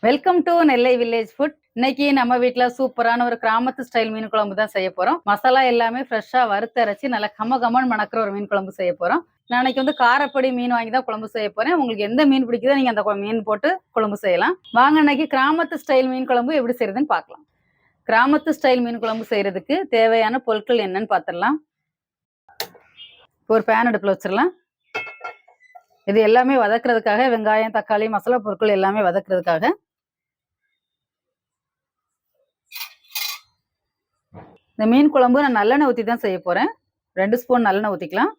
Welcome to Nellai village food. இன்னைக்கு நம்ம வீட்டில் சூப்பரான ஒரு கிராமத்து ஸ்டைல் மீன் குழம்பு தான் செய்ய போறோம். மசாலா எல்லாமே ஃப்ரெஷ்ஷாக வறுத்தரைச்சி நல்லா கமகமன்னு மணக்கிற ஒரு மீன் குழம்பு செய்ய போறோம். நான் இன்னைக்கு வந்து காரப்பொடி மீன் வாங்கி தான் குழம்பு செய்ய போறேன். உங்களுக்கு எந்த மீன் பிடிக்குதோ நீங்க அந்த மீன் போட்டு குழம்பு செய்யலாம். வாங்க இன்னைக்கு கிராமத்து ஸ்டைல் மீன் குழம்பு எப்படி செய்யறதுன்னு பார்க்கலாம். கிராமத்து ஸ்டைல் மீன் குழம்பு செய்யறதுக்கு தேவையான பொருட்கள் என்னன்னு பார்த்துடலாம். ஒரு பேன் அடுப்பில் வச்சிடலாம். இது எல்லாமே வதக்குறதுக்காக வெங்காயம், தக்காளி, மசாலா பொருட்கள் எல்லாமே வதக்குறதுக்காக இந்த மீன் குழம்பு நான் நல்லெண்ணெய் ஊற்றி தான் செய்ய போகிறேன். 2 ஸ்பூன் நல்லெண்ணெய் ஊற்றிக்கலாம்.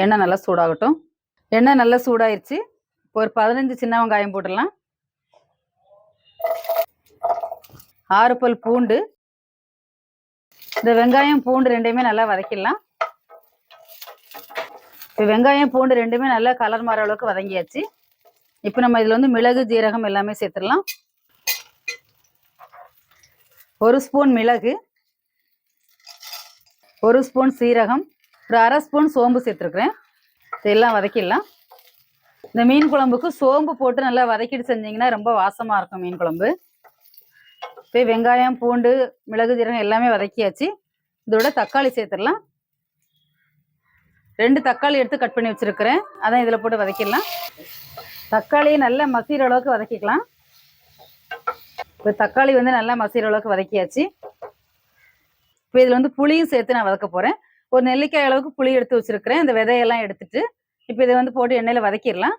எண்ணெய் நல்லா சூடாகட்டும். எண்ணெய் நல்லா சூடாயிருச்சு. ஒரு 15 சின்ன வெங்காயம் போட்டுடலாம். 6 பல் பூண்டு. இந்த வெங்காயம் பூண்டு ரெண்டையுமே நல்லா வதக்கிடலாம். இப்போ வெங்காயம் பூண்டு ரெண்டுமே நல்லா கலர் மாற அளவுக்கு வதங்கியாச்சு. இப்போ நம்ம இதில் வந்து மிளகு, ஜீரகம் எல்லாமே சேர்த்துடலாம். 1 ஸ்பூன் மிளகு, 1 ஸ்பூன் சீரகம், ஒரு 1/2 ஸ்பூன் சோம்பு சேர்த்துருக்குறேன். இதெல்லாம் வதக்கிடலாம். இந்த மீன் குழம்புக்கு சோம்பு போட்டு நல்லா வதக்கிட்டு செஞ்சிங்கன்னா ரொம்ப வாசமாக இருக்கும் மீன் குழம்பு. இப்போ வெங்காயம், பூண்டு, மிளகு, ஜீரகம் எல்லாமே வதக்கியாச்சு. இதோட தக்காளி சேர்த்துடலாம். 2 தக்காளி எடுத்து கட் பண்ணி வச்சுருக்கிறேன். அதான் இதில் போட்டு வதக்கிடலாம். தக்காளியை நல்லா மசிகிற அளவுக்கு வதக்கிக்கலாம். இப்போ தக்காளி வந்து நல்லா மசிகிற அளவுக்கு வதக்கியாச்சு. இப்போ இதில் வந்து புளியும் சேர்த்து நான் வதக்க போகிறேன். ஒரு நெல்லிக்காய் அளவுக்கு புளி எடுத்து வச்சுருக்கிறேன். இந்த விதையெல்லாம் எடுத்துட்டு இப்போ இதை வந்து போட்டு எண்ணெயில் வதக்கிடலாம்.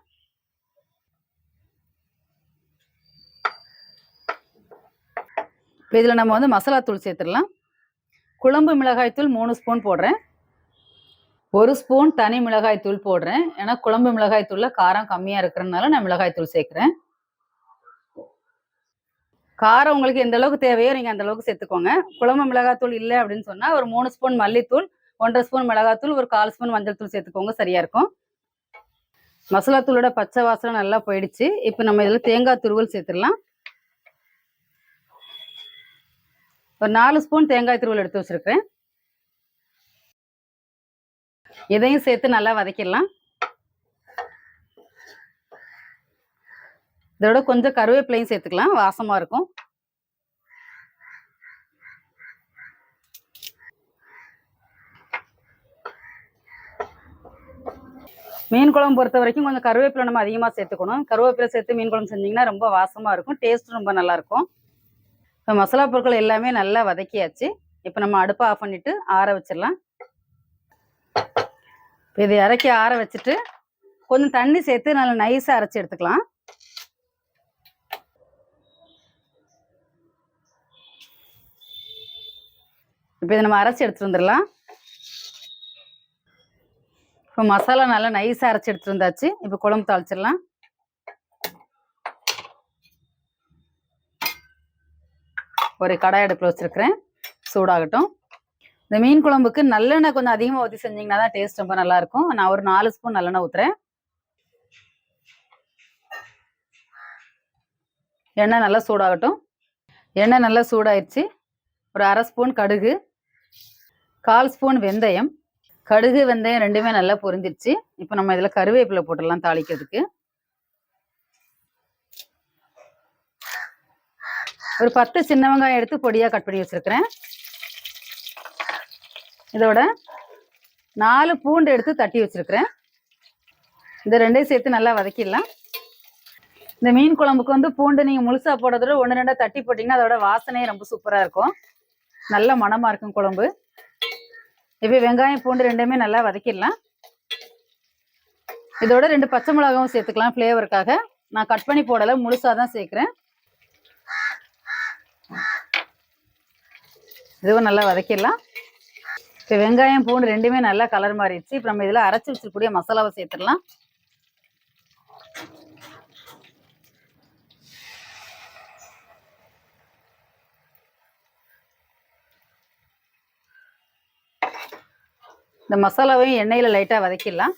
இப்போ இதில் நம்ம வந்து மசாலா தூள் சேர்த்துடலாம். குழம்பு மிளகாய் தூள் 3 ஸ்பூன் போடுறேன். 1 ஸ்பூன் தனி மிளகாய் தூள் போடுறேன். ஏன்னா குழம்பு மிளகாய் தூள்ல காரம் கம்மியாக இருக்கிறதுனால நான் மிளகாய் தூள் சேர்க்குறேன். காரம் உங்களுக்கு எந்த அளவுக்கு தேவையோ நீங்கள் அந்த அளவுக்கு சேர்த்துக்கோங்க. குழம்பு மிளகாத்தூள் இல்லை அப்படின்னு சொன்னால் ஒரு 3 ஸ்பூன் மல்லித்தூள், 1/2 ஸ்பூன் மிளகாத்தூள், ஒரு 1/4 ஸ்பூன் மஞ்சள் தூள் சேர்த்துக்கோங்க, சரியா இருக்கும். மசாலா தூளோட பச்சை வாசனை நல்லா போயிடுச்சு. இப்போ நம்ம இதில் தேங்காய் துருவல் சேர்த்துடலாம். ஒரு 4 ஸ்பூன் தேங்காய் துருவல் எடுத்து வச்சிருக்கிறேன். இதையும் சேர்த்து நல்லா வதக்கிடலாம். இதோட கொஞ்சம் கருவேப்பிலையும் சேர்த்துக்கலாம், வாசமா இருக்கும். மீன் குழம்பு பொறுத்த வரைக்கும் கொஞ்சம் கருவேப்பிலை நம்ம அதிகமாக சேர்த்துக்கணும். கருவேப்பிலை சேர்த்து மீன் குழம்பு செஞ்சிங்கன்னா ரொம்ப வாசமா இருக்கும், டேஸ்ட் ரொம்ப நல்லா இருக்கும். இப்போ மசாலா பொருட்கள் எல்லாமே நல்லா வதக்கியாச்சு. இப்போ நம்ம அடுப்பை ஆஃப் பண்ணிட்டு ஆற வச்சிடலாம். இதை இறக்கி ஆற வச்சுட்டு கொஞ்சம் தண்ணி சேர்த்து நல்லா நைஸாக அரைச்சி எடுத்துக்கலாம். இப்போ இதை நம்ம அரைச்சி எடுத்துட்டு வந்துடலாம். இப்போ மசாலா நல்லா நைஸாக அரைச்சி எடுத்துட்டு வந்தாச்சு. இப்போ குழம்பு தாளிச்சிடலாம். ஒரு கடாய் அடுப்பில் வச்சிருக்கிறேன், சூடாகட்டும். இந்த மீன் குழம்புக்கு நல்லெண்ணெய் கொஞ்சம் அதிகமாக ஊற்றி செஞ்சிங்கன்னா தான் டேஸ்ட் ரொம்ப நல்லா இருக்கும். நான் ஒரு 4 ஸ்பூன் நல்லெண்ணெய் ஊற்றுறேன். எண்ணெய் நல்லா சூடாகட்டும். எண்ணெய் நல்லா சூடாயிடுச்சு. ஒரு 1/2 ஸ்பூன் கடுகு, 1/4 ஸ்பூன் வெந்தயம். கடுகு வெந்தயம் ரெண்டுமே நல்லா பொரிஞ்சிருச்சு. இப்போ நம்ம இதில் கருவேப்பிலை போட்டுடலாம் தாளிக்கிறதுக்கு. ஒரு 10 சின்ன வெங்காயம் எடுத்து பொடியாக கட் பண்ணி வச்சிருக்கிறேன். இதோட 4 பூண்டு எடுத்து தட்டி வச்சிருக்கிறேன். இந்த ரெண்டையும் சேர்த்து நல்லா வதக்கிடலாம். இந்த மீன் குழம்புக்கு வந்து பூண்டு நீங்கள் முழுசாக போடுறதோட 1-2 தட்டி போட்டிங்கன்னா அதோட வாசனையே ரொம்ப சூப்பராக இருக்கும், நல்ல மணமாக இருக்கும் குழம்பு. இப்போ வெங்காயம் பூண்டு ரெண்டுமே நல்லா வதக்கிடலாம். இதோட 2 பச்சை மிளகாவும் சேர்த்துக்கலாம் ஃப்ளேவருக்காக. நான் கட் பண்ணி போடலை, முழுசாக தான் சேர்க்குறேன். இதுவும் நல்லா வதக்கிடலாம். இப்போ வெங்காயம் பூண்டு ரெண்டுமே நல்லா கலர் மாறிடுச்சு. இப்போ நம்ம இதில் அரைச்சி வச்சிருக்கக்கூடிய மசாலாவை சேர்த்துடலாம். இந்த மசாலாவையும் எண்ணெயில் லைட்டாக வதக்கிடலாம்.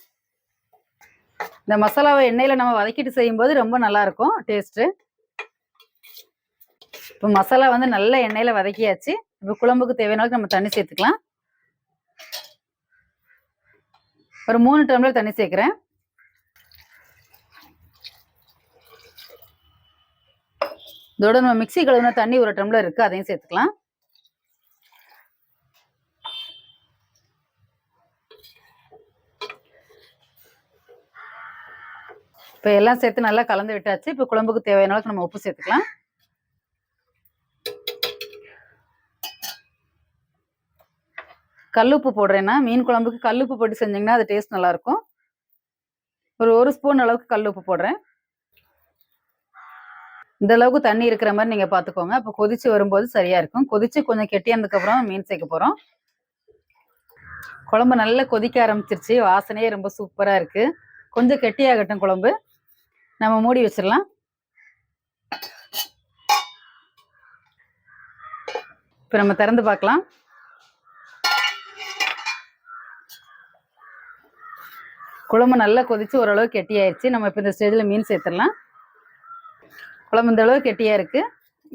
இந்த மசாலாவை எண்ணெயில் நம்ம வதக்கிட்டு செய்யும்போது ரொம்ப நல்லா இருக்கும் டேஸ்ட்டு. இப்போ மசாலா வந்து நல்ல எண்ணெயில் வதக்கியாச்சு. இப்போ குழம்புக்கு தேவையான அளவுக்கு நம்ம தண்ணி சேர்த்துக்கலாம். ஒரு 3 டம்ளர் தண்ணி சேர்க்குறேன். இதோட நம்ம மிக்ஸி கழுவுன தண்ணி 1 டம்ளர் இருக்கு, அதையும் சேர்த்துக்கலாம். இப்போ எல்லாம் சேர்த்து நல்லா கலந்து விட்டாச்சு. இப்போ குழம்புக்கு தேவையான அளவுக்கு நம்ம உப்பு சேர்த்துக்கலாம். கல்லுப்பு போடுறேன்னா மீன் குழம்புக்கு கல்லுப்பு போட்டு செஞ்சீங்கன்னா அது டேஸ்ட் நல்லா இருக்கும். ஒரு ஸ்பூன் அளவுக்கு கல்லுப்பு போடுறேன். இந்த அளவுக்கு தண்ணி இருக்கிற மாதிரி நீங்க பாத்துக்கோங்க. அப்போ கொதிச்சு வரும்போது சரியா இருக்கும். கொதிச்சு கொஞ்சம் கெட்டியானதுக்கு அப்புறம் மீன் சேர்க்க போறோம். குழம்பு நல்லா கொதிக்க ஆரம்பிச்சிருச்சு. வாசனையே ரொம்ப சூப்பரா இருக்கு. கொஞ்சம் கெட்டியாகட்டும் குழம்பு. நம்ம மூடி வச்சிடலாம். இப்போ நம்ம திறந்து பார்க்கலாம். குழம்பு நல்லா கொதிச்சு ஓரளவு கெட்டியாயிருச்சு. நம்ம இப்போ இந்த ஸ்டேஜில் மீன் சேர்த்துடலாம். குழம்பு இந்த அளவு கெட்டியா இருக்கு.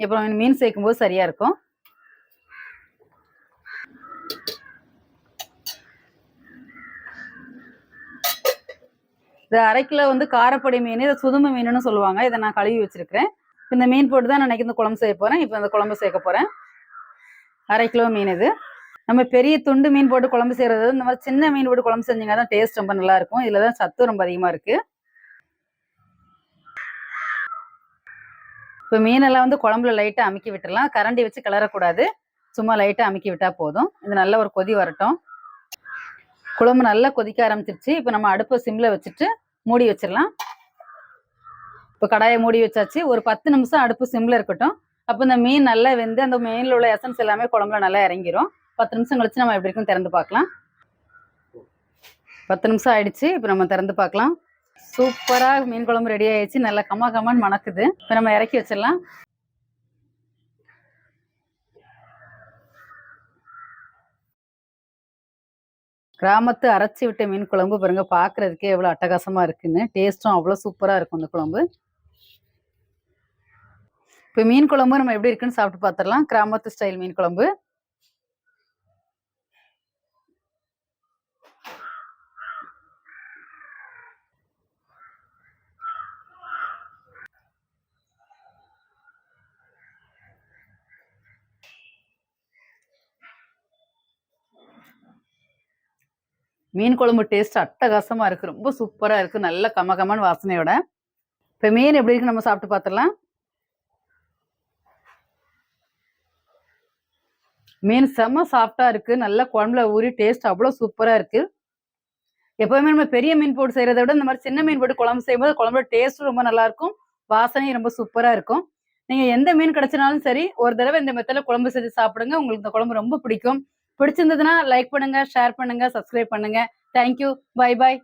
இப்போ மீன் சேர்க்கும் போது சரியா இருக்கும். இது 1/2 கிலோ வந்து காரப்பொடி மீன், இதை சுதும்பு மீனுன்னு சொல்லுவாங்க. இதை நான் கழுவி வச்சிருக்கிறேன். இந்த மீன் போட்டு தான் நான் இந்த குழம்பு செய்ய போறேன். இப்போ இந்த குழம்பு சேர்க்க போறேன். 1/2 கிலோ மீன் இது. நம்ம பெரிய துண்டு மீன் போட்டு குழம்பு செய்யறது இந்த மாதிரி சின்ன மீன் போட்டு குழம்பு செஞ்சீங்கன்னா தான் டேஸ்ட் ரொம்ப நல்லா இருக்கும். இதுல தான் சத்து ரொம்ப அதிகமா இருக்கு. இப்போ மீனெல்லாம் வந்து குழம்புல லைட்டா அமுக்கி விட்டுடலாம். கரண்டி வச்சு கிளறக்கூடாது. சும்மா லைட்டா அமுக்கி விட்டா போதும். இது நல்ல ஒரு கொதி வரட்டும். குழம்பு நல்லா கொதிக்க ஆரம்பிச்சிருச்சு. இப்போ நம்ம அடுப்பை சிம்ல வச்சுட்டு மூடி வச்சிடலாம். இப்போ கடாயை மூடி வச்சாச்சு. ஒரு 10 நிமிஷம் அடுப்பு சிம்ல இருக்கட்டும். அப்போ இந்த மீன் நல்லா வெந்து அந்த மீனில் உள்ள எசன்ஸ் எல்லாமே குழம்புல நல்லா இறங்கிரும். 10 நிமிஷம் கழிச்சு நம்ம எப்படி இருக்கும் திறந்து பார்க்கலாம். 10 நிமிஷம் ஆயிடுச்சு. இப்போ நம்ம திறந்து பார்க்கலாம். சூப்பரா மீன் குழம்பு ரெடி ஆயிடுச்சு. நல்லா கம்மா கம்மான்னு மணக்குது. இப்போ நம்ம இறக்கி வச்சிடலாம். கிராமத்து அரைச்சி விட்ட மீன் குழம்பு பாருங்க, பார்க்கறதுக்கே எவ்வளவு அட்டகாசமா இருக்குன்னு. டேஸ்டும் அவ்வளவு சூப்பரா இருக்கும் இந்த குழம்பு. இப்போ மீன் குழம்பு நம்ம எப்படி இருக்குன்னு சாப்பிட்டு பார்த்துடலாம். கிராமத்து ஸ்டைல் மீன் குழம்பு. மீன் குழம்பு டேஸ்ட் அட்டகாசமா இருக்கு. ரொம்ப சூப்பரா இருக்கு. நல்ல கமகமான வாசனையோட. இப்போ மீன் எப்படி இருக்கு நம்ம சாப்பிட்டு பார்த்துடலாம். மீன் செம்ம சாஃப்டா இருக்கு. நல்லா குழம்புல ஊறி டேஸ்ட் அவ்வளவு சூப்பரா இருக்கு. எப்பவுமே நம்ம பெரிய மீன் போட்டு செய்யறதை விட இந்த மாதிரி சின்ன மீன் போட்டு குழம்பு செய்யும்போது குழம்புல டேஸ்ட் ரொம்ப நல்லா இருக்கும். வாசனையும் ரொம்ப சூப்பரா இருக்கும். நீங்க எந்த மீன் கிடைச்சினாலும் சரி, ஒரு தடவை இந்த மெத்தட்ல குழம்பு செஞ்சு சாப்பிடுங்க. உங்களுக்கு இந்த குழம்பு ரொம்ப பிடிக்கும். பிடிச்சிருந்ததுன்னா லைக் பண்ணுங்க, ஷேர் பண்ணுங்க, சப்ஸ்கிரைப் பண்ணுங்க. தேங்க்யூ. Bye bye.